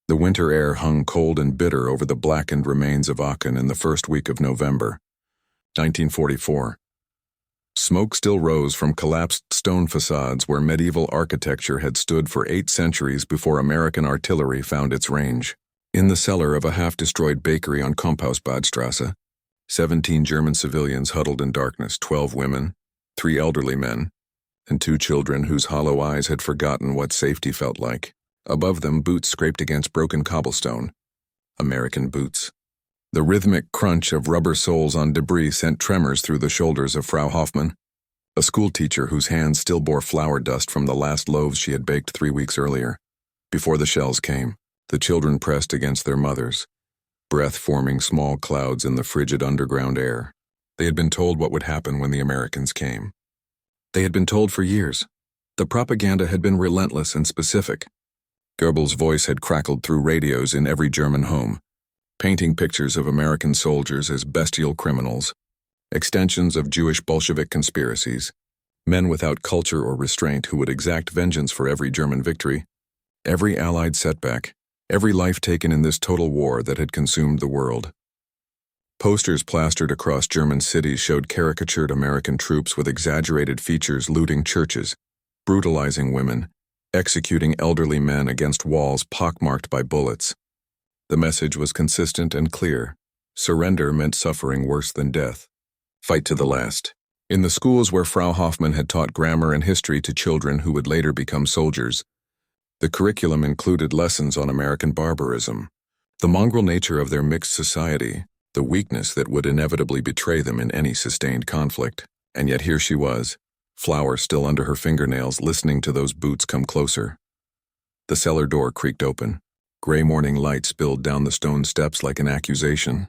The winter air hung cold and bitter over the blackened remains of Aachen in the first week of November, 1944. Smoke still rose from collapsed stone facades where medieval architecture had stood for 8 centuries before American artillery found its range. In the cellar of a half-destroyed bakery on Kompausbadstrasse, 17 German civilians huddled in darkness, 12 women, 3 elderly men, and 2 children whose hollow eyes had forgotten what safety felt like. Above them, boots scraped against broken cobblestone. American boots. The rhythmic crunch of rubber soles on debris sent tremors through the shoulders of Frau Hoffmann, a schoolteacher whose hands still bore flour dust from the last loaves she had baked 3 weeks earlier. Before the shells came, the children pressed against their mothers, breath forming small clouds in the frigid underground air. They had been told what would happen when the Americans came. They had been told for years. The propaganda had been relentless and specific. Goebbels' voice had crackled through radios in every German home, painting pictures of American soldiers as bestial criminals, extensions of Jewish Bolshevik conspiracies, men without culture or restraint who would exact vengeance for every German victory, every Allied setback, every life taken in this total war that had consumed the world. Posters plastered across German cities showed caricatured American troops with exaggerated features looting churches, brutalizing women, executing elderly men against walls pockmarked by bullets. The message was consistent and clear. Surrender meant suffering worse than death. Fight to the last. In the schools where Frau Hoffmann had taught grammar and history to children who would later become soldiers, the curriculum included lessons on American barbarism, the mongrel nature of their mixed society, the weakness that would inevitably betray them in any sustained conflict. And yet here she was, flour still under her fingernails, listening to those boots come closer. The cellar door creaked open. Gray morning light spilled down the stone steps like an accusation.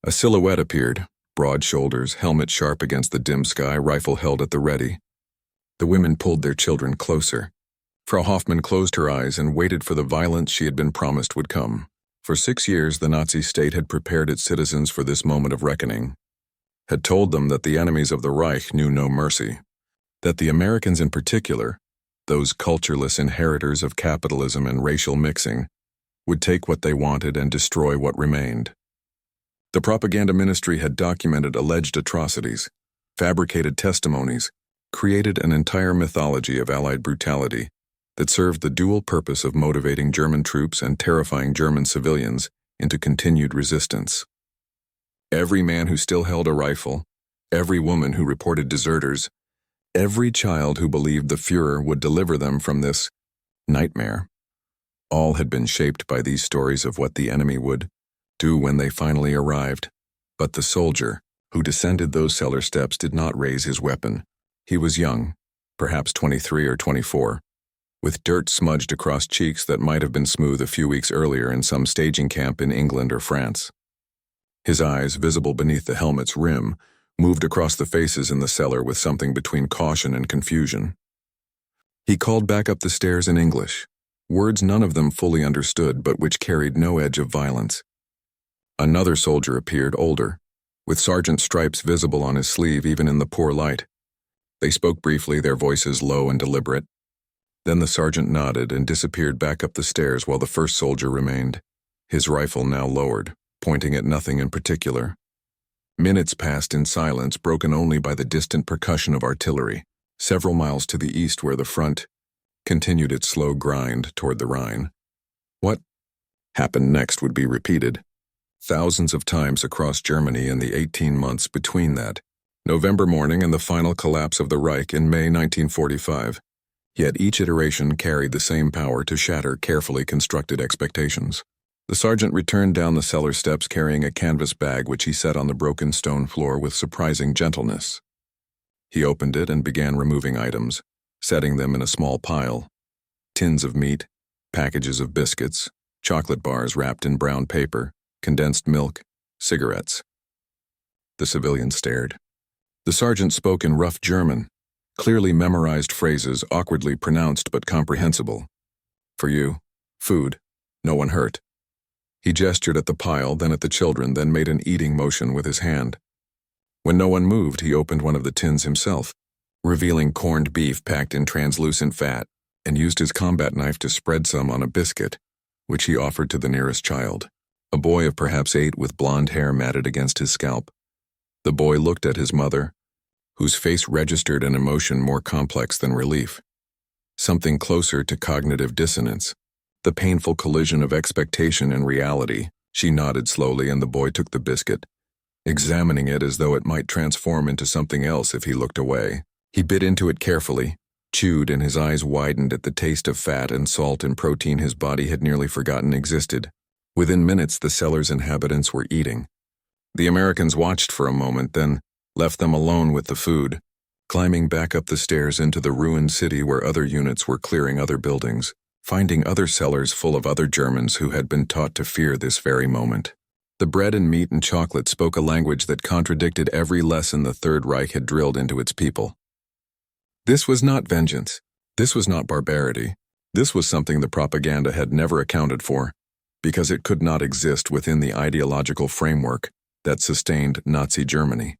A silhouette appeared, broad shoulders, helmet sharp against the dim sky, rifle held at the ready. The women pulled their children closer. Frau Hoffmann closed her eyes and waited for the violence she had been promised would come. For 6 years, the Nazi state had prepared its citizens for this moment of reckoning, had told them that the enemies of the Reich knew no mercy, that the Americans in particular, those cultureless inheritors of capitalism and racial mixing, would take what they wanted and destroy what remained. The propaganda ministry had documented alleged atrocities, fabricated testimonies, created an entire mythology of Allied brutality that served the dual purpose of motivating German troops and terrifying German civilians into continued resistance. Every man who still held a rifle, every woman who reported deserters, every child who believed the Führer would deliver them from this nightmare, all had been shaped by these stories of what the enemy would do when they finally arrived. But the soldier who descended those cellar steps did not raise his weapon. He was young, perhaps 23 or 24, with dirt smudged across cheeks that might have been smooth a few weeks earlier in some staging camp in England or France. His eyes, visible beneath the helmet's rim, moved across the faces in the cellar with something between caution and confusion. He called back up the stairs in English, words none of them fully understood but which carried no edge of violence. Another soldier appeared, older, with sergeant stripes visible on his sleeve even in the poor light. They spoke briefly, their voices low and deliberate. Then the sergeant nodded and disappeared back up the stairs while the first soldier remained, his rifle now lowered, pointing at nothing in particular. Minutes passed in silence, broken only by the distant percussion of artillery, several miles to the east where the front continued its slow grind toward the Rhine. What happened next would be repeated thousands of times across Germany in the 18 months between that November morning and the final collapse of the Reich in May 1945. Yet each iteration carried the same power to shatter carefully constructed expectations. The sergeant returned down the cellar steps carrying a canvas bag which he set on the broken stone floor with surprising gentleness. He opened it and began removing items, setting them in a small pile. Tins of meat, packages of biscuits, chocolate bars wrapped in brown paper, condensed milk, cigarettes. The civilian stared. The sergeant spoke in rough German, clearly memorized phrases, awkwardly pronounced but comprehensible. For you, food, no one hurt. He gestured at the pile, then at the children, then made an eating motion with his hand. When no one moved, he opened one of the tins himself, revealing corned beef packed in translucent fat, and used his combat knife to spread some on a biscuit, which he offered to the nearest child, a boy of perhaps 8 with blonde hair matted against his scalp. The boy looked at his mother, whose face registered an emotion more complex than relief, something closer to cognitive dissonance, the painful collision of expectation and reality. She nodded slowly, and the boy took the biscuit, examining it as though it might transform into something else if he looked away. He bit into it carefully, chewed, and his eyes widened at the taste of fat and salt and protein his body had nearly forgotten existed. Within minutes, the cellar's inhabitants were eating. The Americans watched for a moment, then left them alone with the food, climbing back up the stairs into the ruined city where other units were clearing other buildings, finding other cellars full of other Germans who had been taught to fear this very moment. The bread and meat and chocolate spoke a language that contradicted every lesson the Third Reich had drilled into its people. This was not vengeance. This was not barbarity. This was something the propaganda had never accounted for, because it could not exist within the ideological framework that sustained Nazi Germany.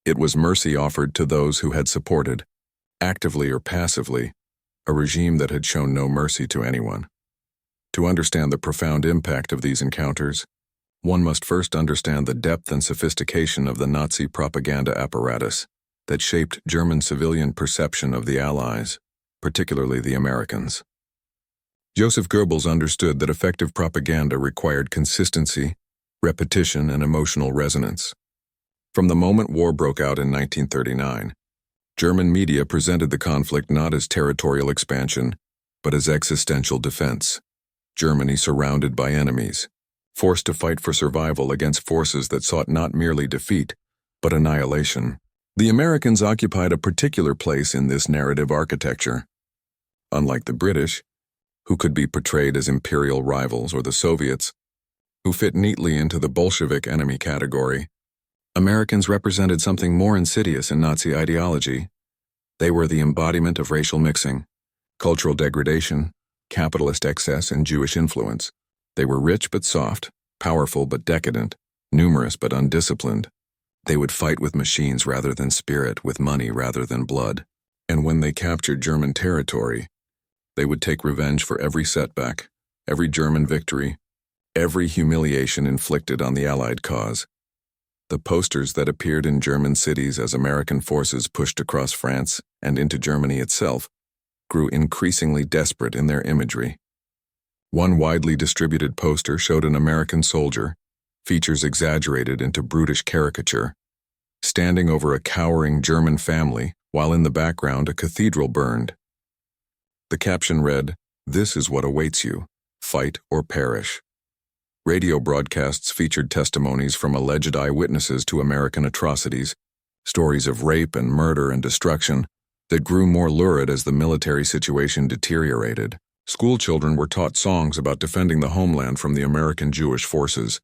It was mercy offered to those who had supported, actively or passively, a regime that had shown no mercy to anyone. To understand the profound impact of these encounters, one must first understand the depth and sophistication of the Nazi propaganda apparatus that shaped German civilian perception of the Allies, particularly the Americans. Joseph Goebbels understood that effective propaganda required consistency, repetition, and emotional resonance. From the moment war broke out in 1939, German media presented the conflict not as territorial expansion, but as existential defense. Germany surrounded by enemies, forced to fight for survival against forces that sought not merely defeat, but annihilation. The Americans occupied a particular place in this narrative architecture. Unlike the British, who could be portrayed as imperial rivals, or the Soviets, who fit neatly into the Bolshevik enemy category, Americans represented something more insidious in Nazi ideology. They were the embodiment of racial mixing, cultural degradation, capitalist excess, and Jewish influence. They were rich but soft, powerful but decadent, numerous but undisciplined. They would fight with machines rather than spirit, with money rather than blood. And when they captured German territory, they would take revenge for every setback, every German victory, every humiliation inflicted on the Allied cause. The posters that appeared in German cities as American forces pushed across France and into Germany itself grew increasingly desperate in their imagery. One widely distributed poster showed an American soldier, features exaggerated into brutish caricature, standing over a cowering German family while in the background a cathedral burned. The caption read, "This is what awaits you. Fight or perish." Radio broadcasts featured testimonies from alleged eyewitnesses to American atrocities, stories of rape and murder and destruction that grew more lurid as the military situation deteriorated. School children were taught songs about defending the homeland from the American Jewish forces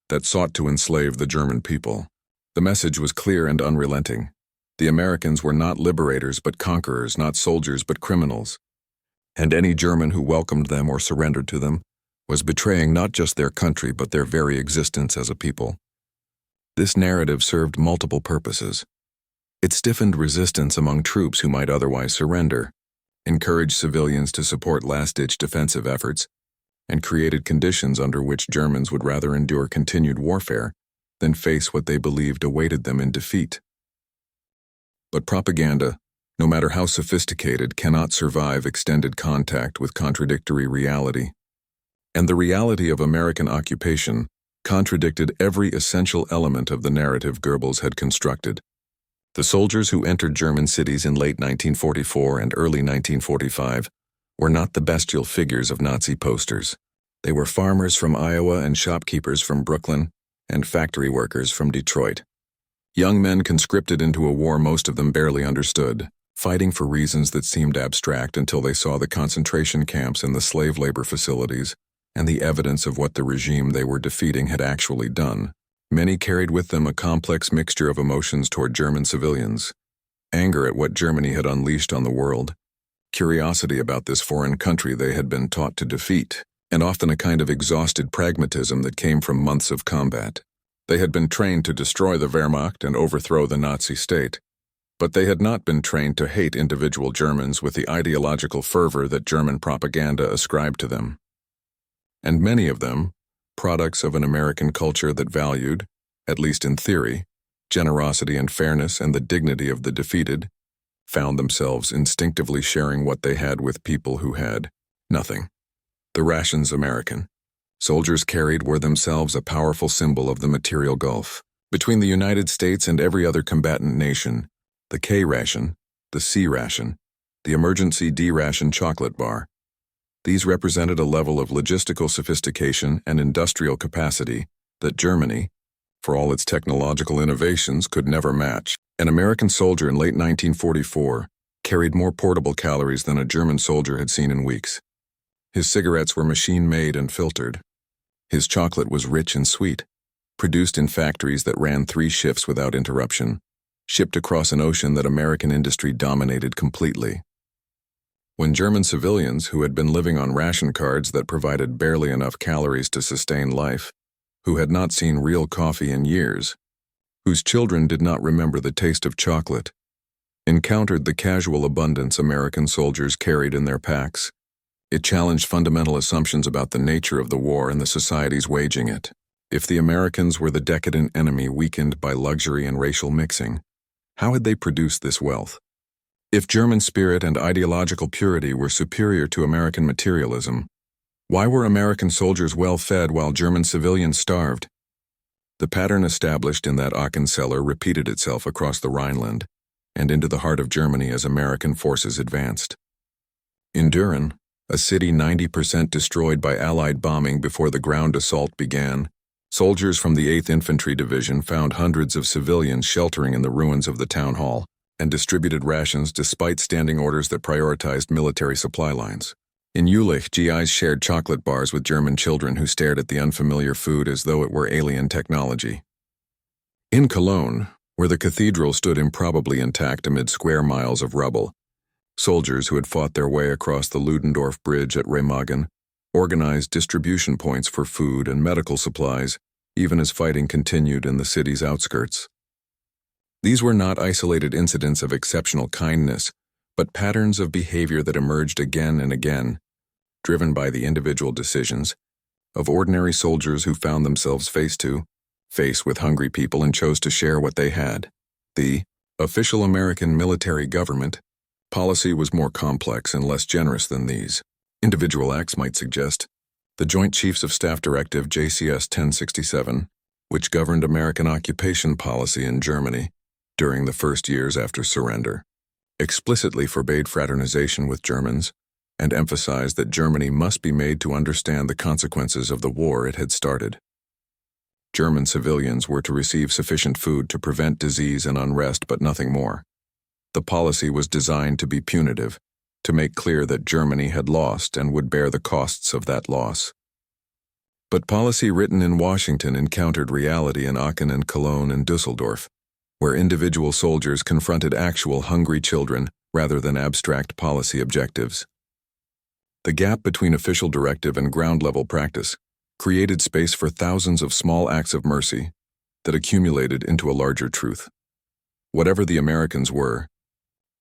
that sought to enslave the German people. The message was clear and unrelenting. The Americans were not liberators but conquerors, not soldiers but criminals. And any German who welcomed them or surrendered to them was betraying not just their country but their very existence as a people. This narrative served multiple purposes. It stiffened resistance among troops who might otherwise surrender, encouraged civilians to support last-ditch defensive efforts, and created conditions under which Germans would rather endure continued warfare than face what they believed awaited them in defeat. But propaganda, no matter how sophisticated, cannot survive extended contact with contradictory reality. And the reality of American occupation contradicted every essential element of the narrative Goebbels had constructed. The soldiers who entered German cities in late 1944 and early 1945 were not the bestial figures of Nazi posters. They were farmers from Iowa and shopkeepers from Brooklyn and factory workers from Detroit. Young men conscripted into a war most of them barely understood, fighting for reasons that seemed abstract until they saw the concentration camps and the slave labor facilities and the evidence of what the regime they were defeating had actually done. Many carried with them a complex mixture of emotions toward German civilians: anger at what Germany had unleashed on the world, curiosity about this foreign country they had been taught to defeat, and often a kind of exhausted pragmatism that came from months of combat. They had been trained to destroy the Wehrmacht and overthrow the Nazi state, but they had not been trained to hate individual Germans with the ideological fervor that German propaganda ascribed to them. and many of them, products of an American culture that valued, at least in theory, generosity and fairness and the dignity of the defeated, found themselves instinctively sharing what they had with people who had nothing. The rations American soldiers carried were themselves a powerful symbol of the material gulf between the United States and every other combatant nation. The K ration, the C ration, the emergency D ration chocolate bar. These represented a level of logistical sophistication and industrial capacity that Germany, for all its technological innovations, could never match. An American soldier in late 1944 carried more portable calories than a German soldier had seen in weeks. His cigarettes were machine-made and filtered. His chocolate was rich and sweet, produced in factories that ran 3 shifts without interruption, shipped across an ocean that American industry dominated completely. When German civilians who had been living on ration cards that provided barely enough calories to sustain life, who had not seen real coffee in years, whose children did not remember the taste of chocolate, encountered the casual abundance American soldiers carried in their packs, it challenged fundamental assumptions about the nature of the war and the societies waging it. If the Americans were the decadent enemy weakened by luxury and racial mixing, how had they produced this wealth? If German spirit and ideological purity were superior to American materialism, why were American soldiers well-fed while German civilians starved? The pattern established in that Aachen cellar repeated itself across the Rhineland and into the heart of Germany as American forces advanced. In Düren, a city 90% destroyed by Allied bombing before the ground assault began, soldiers from the 8th Infantry Division found hundreds of civilians sheltering in the ruins of the town hall and distributed rations despite standing orders that prioritized military supply lines. In Jülich, GIs shared chocolate bars with German children who stared at the unfamiliar food as though it were alien technology. In Cologne, where the cathedral stood improbably intact amid square miles of rubble, soldiers who had fought their way across the Ludendorff Bridge at Remagen organized distribution points for food and medical supplies, even as fighting continued in the city's outskirts. These were not isolated incidents of exceptional kindness, but patterns of behavior that emerged again and again, driven by the individual decisions of ordinary soldiers who found themselves face with hungry people and chose to share what they had. The official American military government policy was more complex and less generous than these. Individual acts might suggest. The Joint Chiefs of Staff Directive JCS 1067, which governed American occupation policy in Germany during the first years after surrender, explicitly forbade fraternization with Germans and emphasized that Germany must be made to understand the consequences of the war it had started. German civilians were to receive sufficient food to prevent disease and unrest, but nothing more. The policy was designed to be punitive, to make clear that Germany had lost and would bear the costs of that loss. But policy written in Washington encountered reality in Aachen and Cologne and Düsseldorf, where individual soldiers confronted actual hungry children rather than abstract policy objectives. The gap between official directive and ground-level practice created space for thousands of small acts of mercy that accumulated into a larger truth. Whatever the Americans were,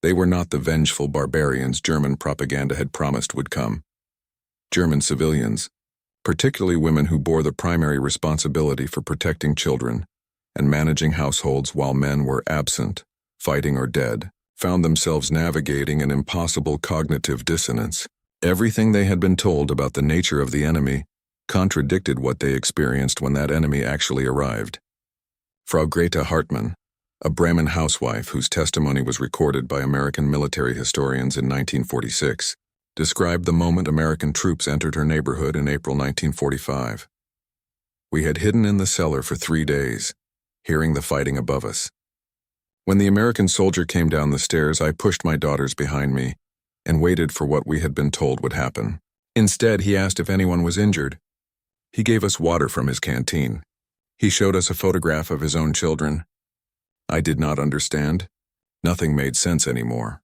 they were not the vengeful barbarians German propaganda had promised would come. German civilians, particularly women who bore the primary responsibility for protecting children and managing households while men were absent, fighting or dead, found themselves navigating an impossible cognitive dissonance. Everything they had been told about the nature of the enemy contradicted what they experienced when that enemy actually arrived. Frau Greta Hartmann, a Bremen housewife whose testimony was recorded by American military historians in 1946, described the moment American troops entered her neighborhood in April 1945. We had hidden in the cellar for 3 days, hearing the fighting above us. When the American soldier came down the stairs, I pushed my daughters behind me and waited for what we had been told would happen. Instead, he asked if anyone was injured. He gave us water from his canteen. He showed us a photograph of his own children. I did not understand. Nothing made sense anymore.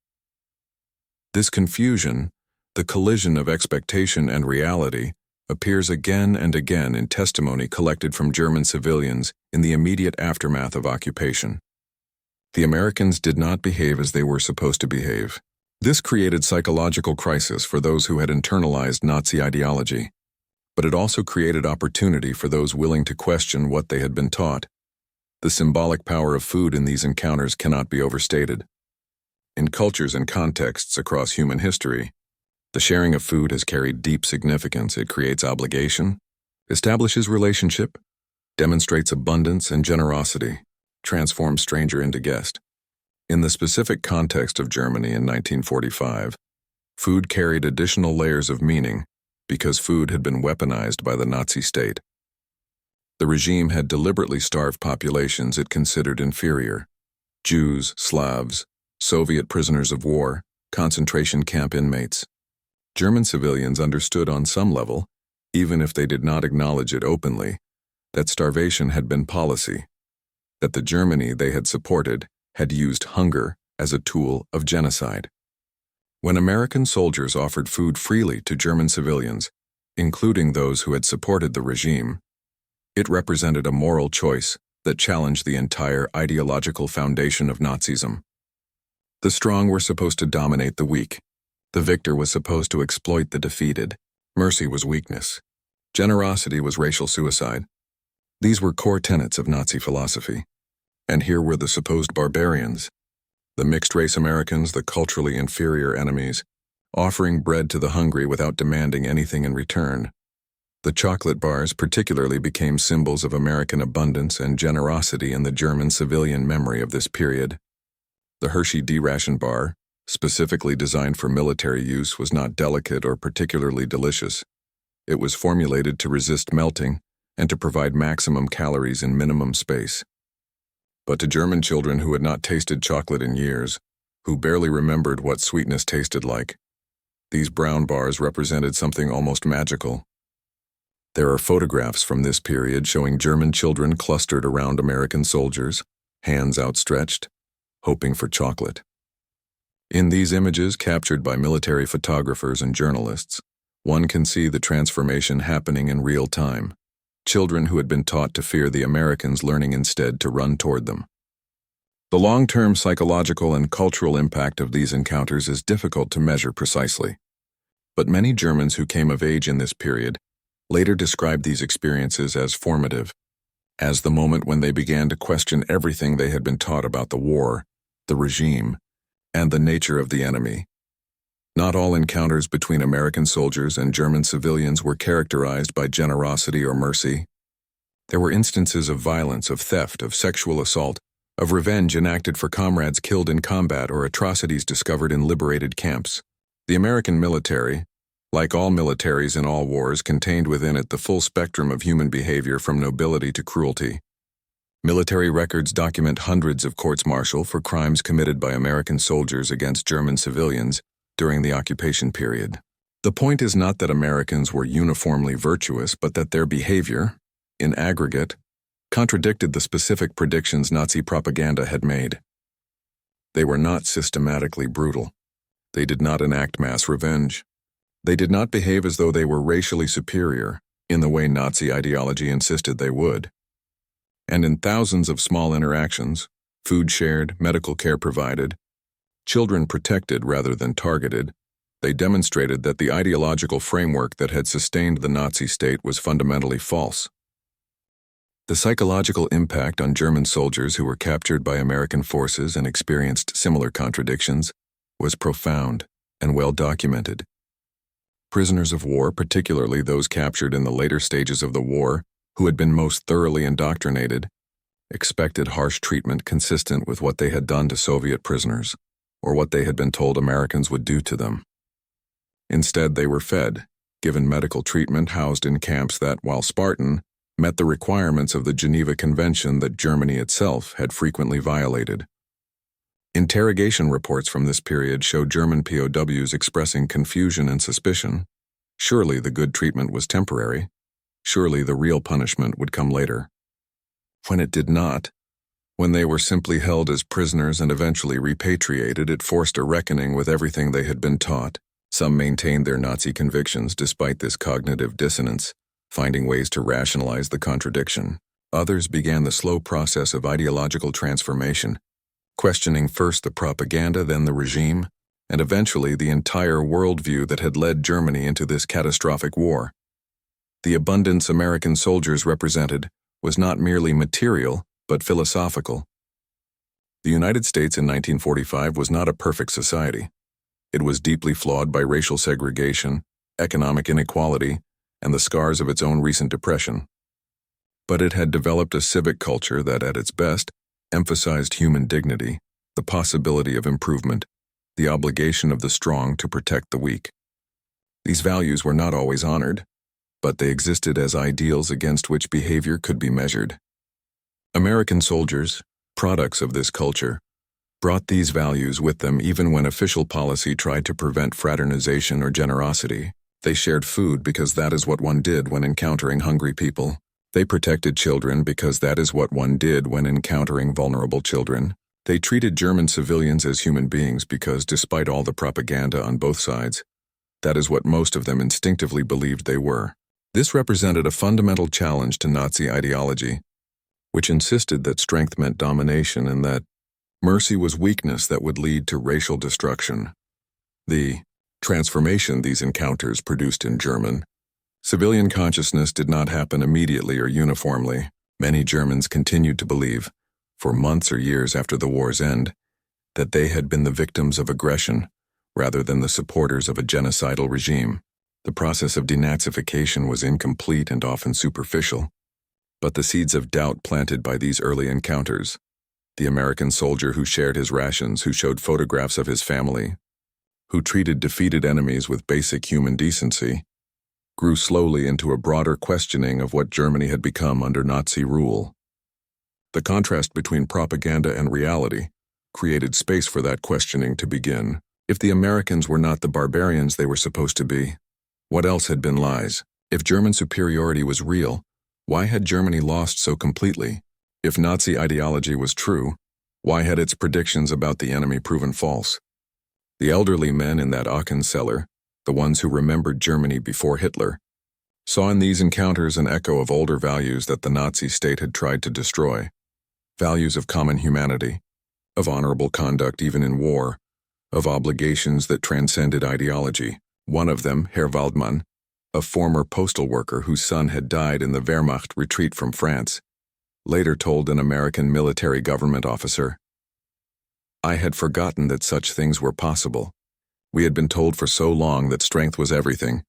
This confusion, the collision of expectation and reality, appears again and again in testimony collected from German civilians in the immediate aftermath of occupation. The Americans did not behave as they were supposed to behave. This created psychological crisis for those who had internalized Nazi ideology. but it also created opportunity for those willing to question what they had been taught. The symbolic power of food in these encounters cannot be overstated. In cultures and contexts across human history, the sharing of food has carried deep significance. It creates obligation, establishes relationship, demonstrates abundance and generosity, transforms stranger into guest. In the specific context of Germany in 1945, food carried additional layers of meaning because food had been weaponized by the Nazi state. The regime had deliberately starved populations it considered inferior: Jews, Slavs, Soviet prisoners of war, concentration camp inmates. German civilians understood on some level, even if they did not acknowledge it openly, that starvation had been policy, that the Germany they had supported had used hunger as a tool of genocide. When American soldiers offered food freely to German civilians, including those who had supported the regime, it represented a moral choice that challenged the entire ideological foundation of Nazism. The strong were supposed to dominate the weak. The victor was supposed to exploit the defeated. Mercy was weakness. Generosity was racial suicide. These were core tenets of Nazi philosophy. And here were the supposed barbarians, the mixed-race Americans, the culturally inferior enemies, offering bread to the hungry without demanding anything in return. The chocolate bars particularly became symbols of American abundance and generosity in the German civilian memory of this period. The Hershey D-ration bar, specifically designed for military use, was not delicate or particularly delicious. It was formulated to resist melting and to provide maximum calories in minimum space. But to German children who had not tasted chocolate in years, who barely remembered what sweetness tasted like, these brown bars represented something almost magical. There are photographs from this period showing German children clustered around American soldiers, hands outstretched, hoping for chocolate. In these images, captured by military photographers and journalists, one can see the transformation happening in real time. Children who had been taught to fear the Americans learning instead to run toward them. The long-term psychological and cultural impact of these encounters is difficult to measure precisely. But many Germans who came of age in this period later described these experiences as formative, as the moment when they began to question everything they had been taught about the war, the regime, and the nature of the enemy. Not all encounters between American soldiers and German civilians were characterized by generosity or mercy. There were instances of violence, of theft, of sexual assault, of revenge enacted for comrades killed in combat or atrocities discovered in liberated camps. The American military, like all militaries in all wars, contained within it the full spectrum of human behavior from nobility to cruelty. Military records document hundreds of courts-martial for crimes committed by American soldiers against German civilians during the occupation period. The point is not that Americans were uniformly virtuous, but that their behavior, in aggregate, contradicted the specific predictions Nazi propaganda had made. They were not systematically brutal. They did not enact mass revenge. They did not behave as though they were racially superior, in the way Nazi ideology insisted they would. And in thousands of small interactions, food shared, medical care provided, children protected rather than targeted, they demonstrated that the ideological framework that had sustained the Nazi state was fundamentally false. The psychological impact on German soldiers who were captured by American forces and experienced similar contradictions was profound and well documented. Prisoners of war, particularly those captured in the later stages of the war, who had been most thoroughly indoctrinated, expected harsh treatment consistent with what they had done to Soviet prisoners, or what they had been told Americans would do to them. Instead, they were fed, given medical treatment, housed in camps that, while Spartan, met the requirements of the Geneva Convention that Germany itself had frequently violated. Interrogation reports from this period show German POWs expressing confusion and suspicion. Surely the good treatment was temporary. Surely the real punishment would come later. When it did not, when they were simply held as prisoners and eventually repatriated, it forced a reckoning with everything they had been taught. Some maintained their Nazi convictions despite this cognitive dissonance, finding ways to rationalize the contradiction. Others began the slow process of ideological transformation, questioning first the propaganda, then the regime, and eventually the entire worldview that had led Germany into this catastrophic war. The abundance American soldiers represented was not merely material, but philosophical. The United States in 1945 was not a perfect society. It was deeply flawed by racial segregation, economic inequality, and the scars of its own recent depression. But it had developed a civic culture that, at its best, emphasized human dignity, the possibility of improvement, the obligation of the strong to protect the weak. These values were not always honored, but they existed as ideals against which behavior could be measured. American soldiers, products of this culture, brought these values with them even when official policy tried to prevent fraternization or generosity. They shared food because that is what one did when encountering hungry people. They protected children because that is what one did when encountering vulnerable children. They treated German civilians as human beings because, despite all the propaganda on both sides, that is what most of them instinctively believed they were. This represented a fundamental challenge to Nazi ideology, which insisted that strength meant domination and that mercy was weakness that would lead to racial destruction. The transformation these encounters produced in German civilian consciousness did not happen immediately or uniformly. Many Germans continued to believe, for months or years after the war's end, that they had been the victims of aggression rather than the supporters of a genocidal regime. The process of denazification was incomplete and often superficial, but the seeds of doubt planted by these early encounters, the American soldier who shared his rations, who showed photographs of his family, who treated defeated enemies with basic human decency, grew slowly into a broader questioning of what Germany had become under Nazi rule. The contrast between propaganda and reality created space for that questioning to begin. If the Americans were not the barbarians they were supposed to be, what else had been lies? If German superiority was real, why had Germany lost so completely? If Nazi ideology was true, why had its predictions about the enemy proven false? The elderly men in that Aachen cellar, the ones who remembered Germany before Hitler, saw in these encounters an echo of older values that the Nazi state had tried to destroy. Values of common humanity, of honorable conduct even in war, of obligations that transcended ideology. One of them, Herr Waldmann, a former postal worker whose son had died in the Wehrmacht retreat from France, later told an American military government officer, "I had forgotten that such things were possible. We had been told for so long that strength was everything,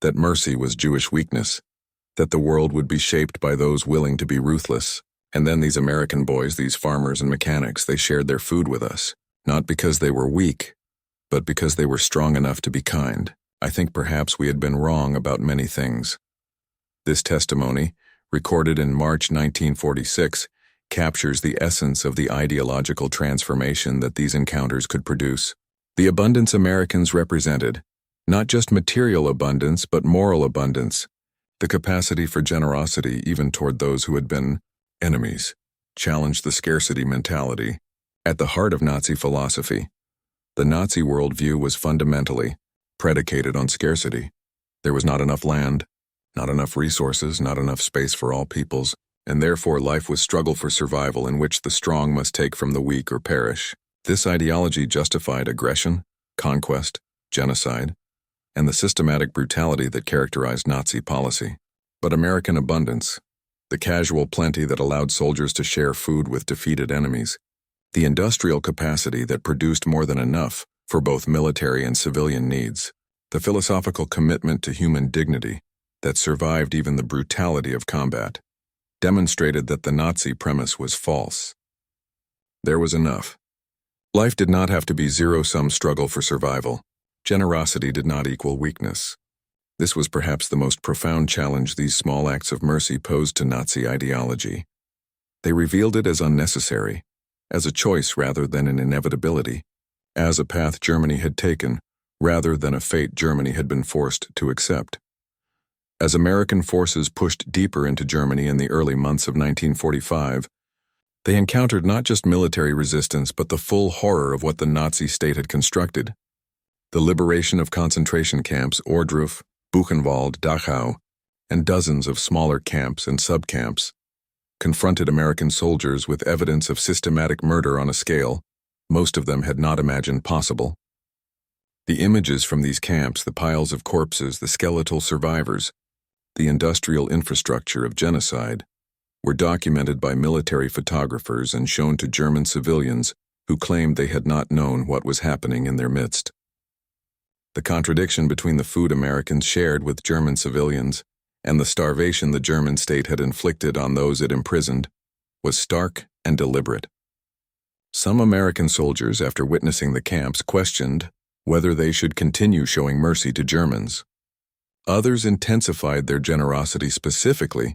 that mercy was Jewish weakness, that the world would be shaped by those willing to be ruthless. And then these American boys, these farmers and mechanics, they shared their food with us, not because they were weak, but because they were strong enough to be kind. I think perhaps we had been wrong about many things." This testimony, recorded in March 1946, captures the essence of the ideological transformation that these encounters could produce. The abundance Americans represented, not just material abundance but moral abundance, the capacity for generosity even toward those who had been enemies, challenged the scarcity mentality. At the heart of Nazi philosophy, the Nazi worldview was fundamentally predicated on scarcity. There was not enough land, not enough resources, not enough space for all peoples, and therefore life was struggle for survival in which the strong must take from the weak or perish. This ideology justified aggression, conquest, genocide, and the systematic brutality that characterized Nazi policy. But American abundance, the casual plenty that allowed soldiers to share food with defeated enemies, the industrial capacity that produced more than enough for both military and civilian needs, the philosophical commitment to human dignity that survived even the brutality of combat, demonstrated that the Nazi premise was false. There was enough. Life did not have to be zero-sum struggle for survival. Generosity did not equal weakness. This was perhaps the most profound challenge these small acts of mercy posed to Nazi ideology. They revealed it as unnecessary, as a choice rather than an inevitability, as a path Germany had taken rather than a fate Germany had been forced to accept. As American forces pushed deeper into Germany in the early months of 1945, they encountered not just military resistance but the full horror of what the Nazi state had constructed. The liberation of concentration camps, Ohrdruf, Buchenwald, Dachau, and dozens of smaller camps and subcamps confronted American soldiers with evidence of systematic murder on a scale most of them had not imagined possible. The images from these camps, the piles of corpses, the skeletal survivors, the industrial infrastructure of genocide, were documented by military photographers and shown to German civilians who claimed they had not known what was happening in their midst. The contradiction between the food Americans shared with German civilians and the starvation the German state had inflicted on those it imprisoned was stark and deliberate. Some American soldiers, after witnessing the camps, questioned whether they should continue showing mercy to Germans. Others intensified their generosity specifically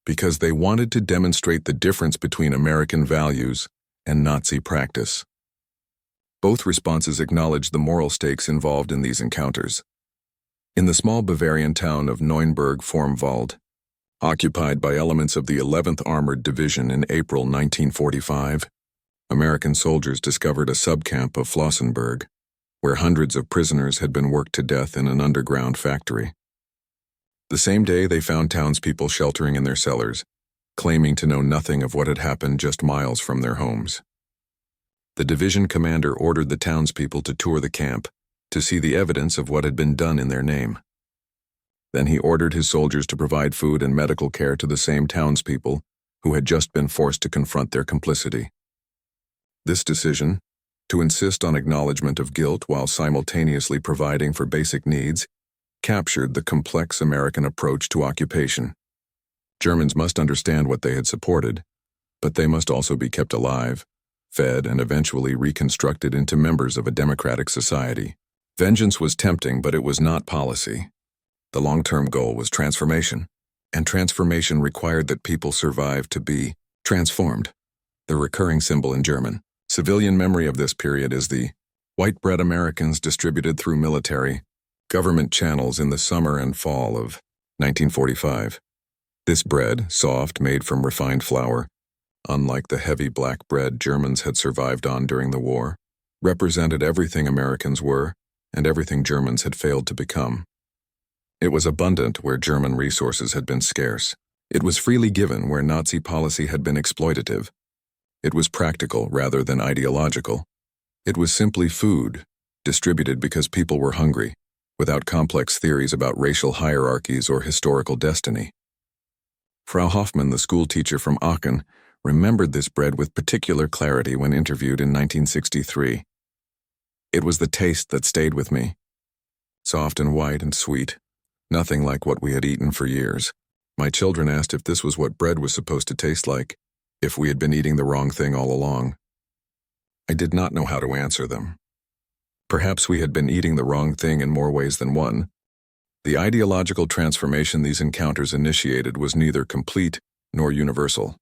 because they wanted to demonstrate the difference between American values and Nazi practice. Both responses acknowledged the moral stakes involved in these encounters. In the small Bavarian town of Neuenburg-Vormwald, occupied by elements of the 11th Armored Division in April 1945, American soldiers discovered a subcamp of Flossenburg, where hundreds of prisoners had been worked to death in an underground factory. The same day, they found townspeople sheltering in their cellars, claiming to know nothing of what had happened just miles from their homes. The division commander ordered the townspeople to tour the camp to see the evidence of what had been done in their name. Then he ordered his soldiers to provide food and medical care to the same townspeople who had just been forced to confront their complicity. This decision, to insist on acknowledgement of guilt while simultaneously providing for basic needs, captured the complex American approach to occupation. Germans must understand what they had supported, but they must also be kept alive, fed, and eventually reconstructed into members of a democratic society. Vengeance was tempting, but it was not policy. The long-term goal was transformation, and transformation required that people survive to be transformed, the recurring symbol in German. Civilian memory of this period is the white bread Americans distributed through military, government channels in the summer and fall of 1945. This bread, soft, made from refined flour, unlike the heavy black bread Germans had survived on during the war, represented everything Americans were and everything Germans had failed to become. It was abundant where German resources had been scarce. It was freely given where Nazi policy had been exploitative. It was practical rather than ideological. It was simply food, distributed because people were hungry, without complex theories about racial hierarchies or historical destiny. Frau Hoffmann, the school teacher from Aachen, remembered this bread with particular clarity when interviewed in 1963. It was the taste that stayed with me. Soft and white and sweet, nothing like what we had eaten for years. My children asked if this was what bread was supposed to taste like, if we had been eating the wrong thing all along. I did not know how to answer them. Perhaps we had been eating the wrong thing in more ways than one. The ideological transformation these encounters initiated was neither complete nor universal.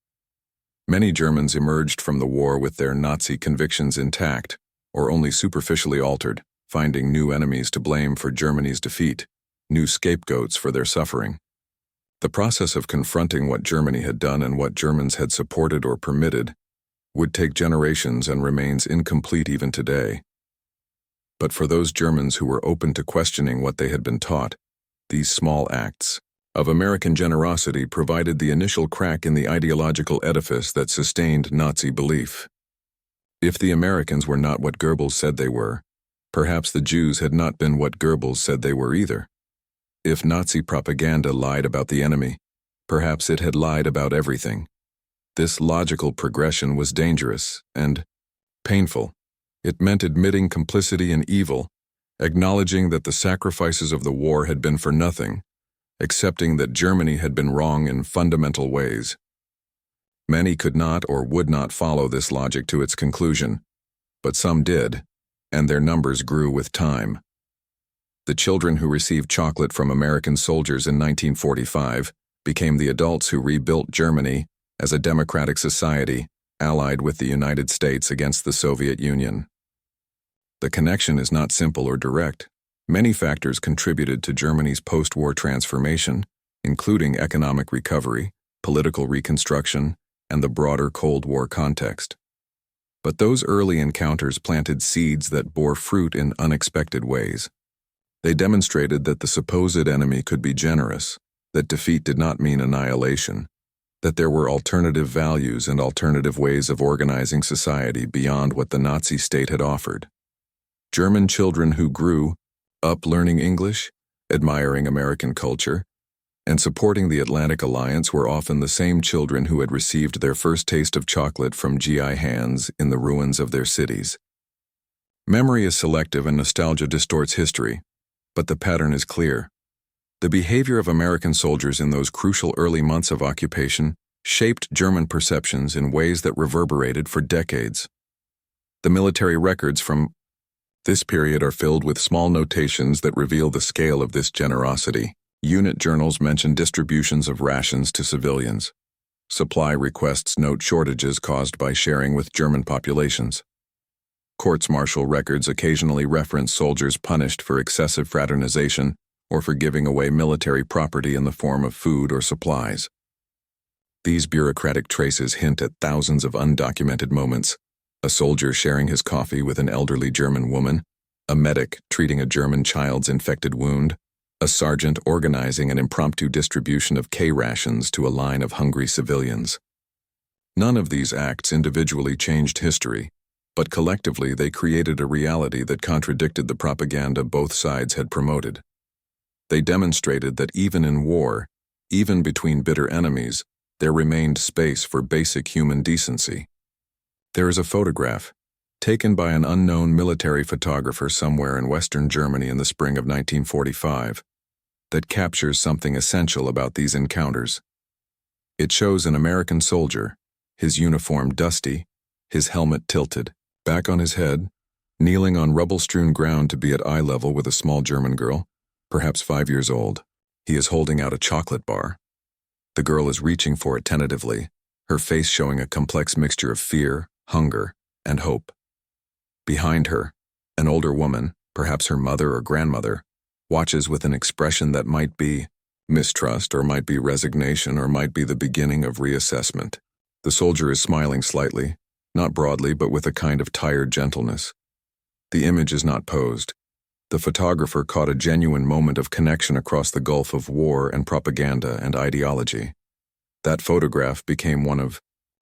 Many Germans emerged from the war with their Nazi convictions intact, or only superficially altered, finding new enemies to blame for Germany's defeat, new scapegoats for their suffering. The process of confronting what Germany had done and what Germans had supported or permitted would take generations and remains incomplete even today. But for those Germans who were open to questioning what they had been taught, these small acts of American generosity provided the initial crack in the ideological edifice that sustained Nazi belief. If the Americans were not what Goebbels said they were, perhaps the Jews had not been what Goebbels said they were either. If Nazi propaganda lied about the enemy, perhaps it had lied about everything. This logical progression was dangerous and painful. It meant admitting complicity in evil, acknowledging that the sacrifices of the war had been for nothing, accepting that Germany had been wrong in fundamental ways. Many could not or would not follow this logic to its conclusion, but some did, and their numbers grew with time. The children who received chocolate from American soldiers in 1945 became the adults who rebuilt Germany as a democratic society allied with the United States against the Soviet Union. The connection is not simple or direct. Many factors contributed to Germany's post-war transformation, including economic recovery, political reconstruction, and the broader Cold War context. But those early encounters planted seeds that bore fruit in unexpected ways. They demonstrated that the supposed enemy could be generous, that defeat did not mean annihilation, that there were alternative values and alternative ways of organizing society beyond what the Nazi state had offered. German children who grew up learning English, admiring American culture, And supporting the Atlantic Alliance were often the same children who had received their first taste of chocolate from GI hands in the ruins of their cities. Memory is selective and nostalgia distorts history, but the pattern is clear. The behavior of American soldiers in those crucial early months of occupation shaped German perceptions in ways that reverberated for decades. The military records from this period are filled with small notations that reveal the scale of this generosity. Unit journals mention distributions of rations to civilians. Supply requests note shortages caused by sharing with German populations. Courts-martial records occasionally reference soldiers punished for excessive fraternization or for giving away military property in the form of food or supplies. These bureaucratic traces hint at thousands of undocumented moments: a soldier sharing his coffee with an elderly German woman, a medic treating a German child's infected wound, a sergeant organizing an impromptu distribution of K-rations to a line of hungry civilians. None of these acts individually changed history, but collectively they created a reality that contradicted the propaganda both sides had promoted. They demonstrated that even in war, even between bitter enemies, there remained space for basic human decency. There is a photograph, taken by an unknown military photographer somewhere in Western Germany in the spring of 1945, that captures something essential about these encounters. It shows an American soldier, his uniform dusty, his helmet tilted, back on his head, kneeling on rubble-strewn ground to be at eye level with a small German girl, perhaps 5 years old. He is holding out a chocolate bar. The girl is reaching for it tentatively, her face showing a complex mixture of fear, hunger, and hope. Behind her, an older woman, perhaps her mother or grandmother, watches with an expression that might be mistrust or might be resignation or might be the beginning of reassessment. The soldier is smiling slightly, not broadly but with a kind of tired gentleness. The image is not posed. The photographer caught a genuine moment of connection across the gulf of war and propaganda and ideology. That photograph became one of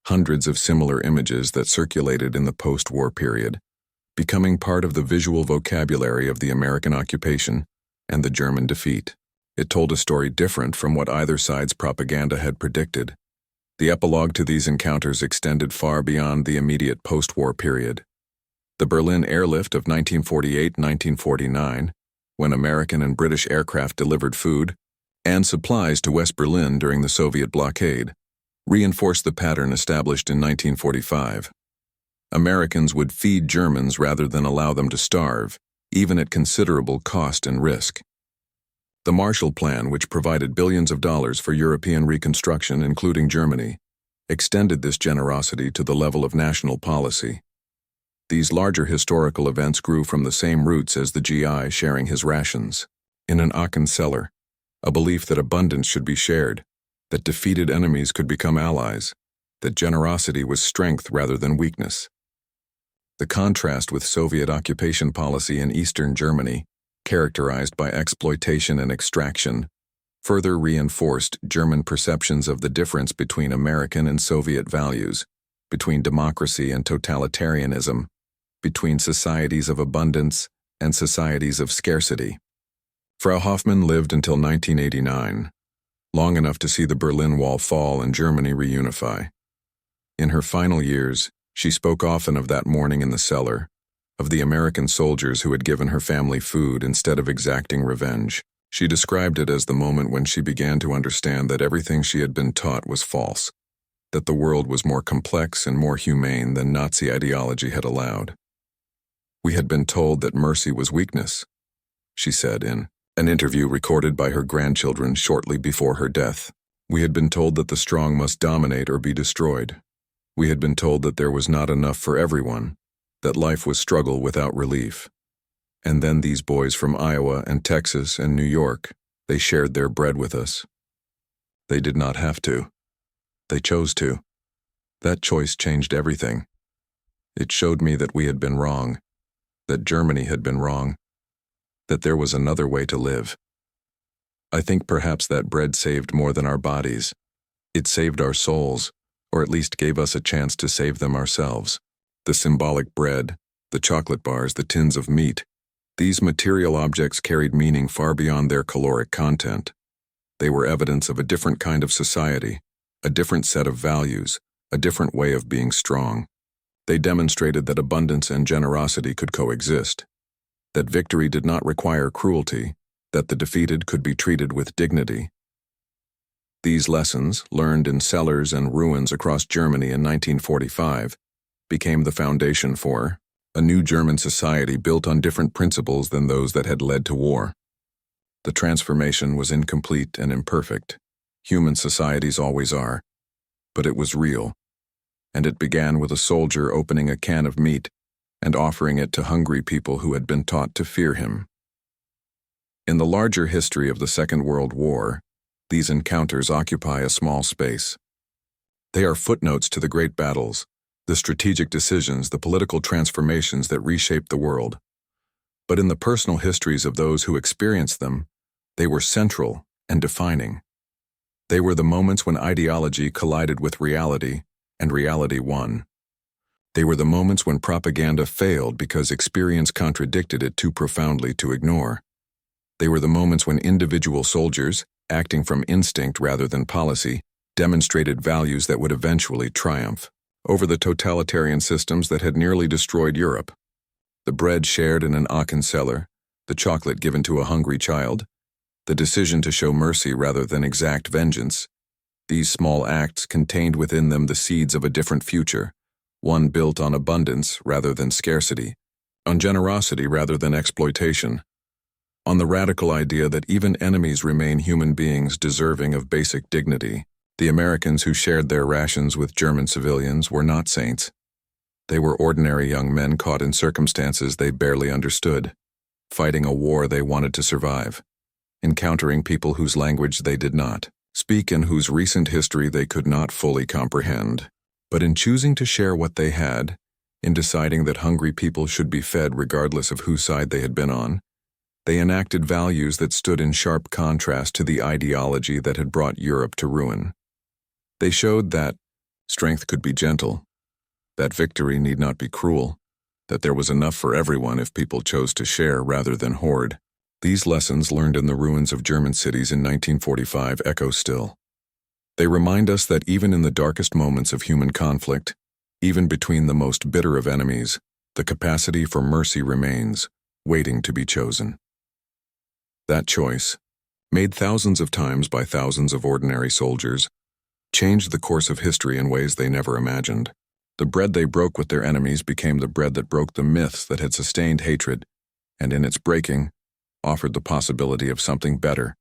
hundreds of similar images that circulated in the post-war period, becoming part of the visual vocabulary of the American occupation and the German defeat. It told a story different from what either side's propaganda had predicted. The epilogue to these encounters extended far beyond the immediate post-war period. The Berlin airlift of 1948-1949, when American and British aircraft delivered food and supplies to West Berlin during the Soviet blockade, reinforced the pattern established in 1945. Americans would feed Germans rather than allow them to starve, even at considerable cost and risk. The Marshall Plan, which provided billions of dollars for European reconstruction, including Germany, extended this generosity to the level of national policy. These larger historical events grew from the same roots as the GI sharing his rations. In an Aachen cellar, a belief that abundance should be shared, that defeated enemies could become allies, that generosity was strength rather than weakness. The contrast with Soviet occupation policy in Eastern Germany, characterized by exploitation and extraction, further reinforced German perceptions of the difference between American and Soviet values, between democracy and totalitarianism, between societies of abundance and societies of scarcity. Frau Hoffmann lived until 1989, long enough to see the Berlin Wall fall and Germany reunify. In her final years, she spoke often of that morning in the cellar, of the American soldiers who had given her family food instead of exacting revenge. She described it as the moment when she began to understand that everything she had been taught was false, that the world was more complex and more humane than Nazi ideology had allowed. "We had been told that mercy was weakness," she said in an interview recorded by her grandchildren shortly before her death. "We had been told that the strong must dominate or be destroyed. We had been told that there was not enough for everyone, that life was struggle without relief. And then these boys from Iowa and Texas and New York, they shared their bread with us. They did not have to. They chose to. That choice changed everything. It showed me that we had been wrong, that Germany had been wrong, that there was another way to live. I think perhaps that bread saved more than our bodies. It saved our souls, or at least gave us a chance to save them ourselves. The symbolic bread, the chocolate bars, the tins of meat, these material objects carried meaning far beyond their caloric content. They were evidence of a different kind of society, a different set of values, a different way of being strong. They demonstrated that abundance and generosity could coexist, that victory did not require cruelty, that the defeated could be treated with dignity. These lessons, learned in cellars and ruins across Germany in 1945, became the foundation for a new German society built on different principles than those that had led to war. The transformation was incomplete and imperfect. Human societies always are. But it was real. And it began with a soldier opening a can of meat and offering it to hungry people who had been taught to fear him. In the larger history of the Second World War, these encounters occupy a small space. They are footnotes to the great battles, the strategic decisions, the political transformations that reshaped the world. But in the personal histories of those who experienced them, they were central and defining. They were the moments when ideology collided with reality, and reality won. They were the moments when propaganda failed because experience contradicted it too profoundly to ignore. They were the moments when individual soldiers, acting from instinct rather than policy, demonstrated values that would eventually triumph over the totalitarian systems that had nearly destroyed Europe. The bread shared in an Aachen cellar, the chocolate given to a hungry child, the decision to show mercy rather than exact vengeance. These small acts contained within them the seeds of a different future, one built on abundance rather than scarcity, on generosity rather than exploitation, on the radical idea that even enemies remain human beings deserving of basic dignity. The Americans who shared their rations with German civilians were not saints. They were ordinary young men caught in circumstances they barely understood, fighting a war they wanted to survive, encountering people whose language they did not speak and whose recent history they could not fully comprehend. But in choosing to share what they had, in deciding that hungry people should be fed regardless of whose side they had been on, they enacted values that stood in sharp contrast to the ideology that had brought Europe to ruin. They showed that strength could be gentle, that victory need not be cruel, that there was enough for everyone if people chose to share rather than hoard. These lessons learned in the ruins of German cities in 1945 echo still. They remind us that even in the darkest moments of human conflict, even between the most bitter of enemies, the capacity for mercy remains, waiting to be chosen. That choice, made thousands of times by thousands of ordinary soldiers, changed the course of history in ways they never imagined. The bread they broke with their enemies became the bread that broke the myths that had sustained hatred, and in its breaking, offered the possibility of something better,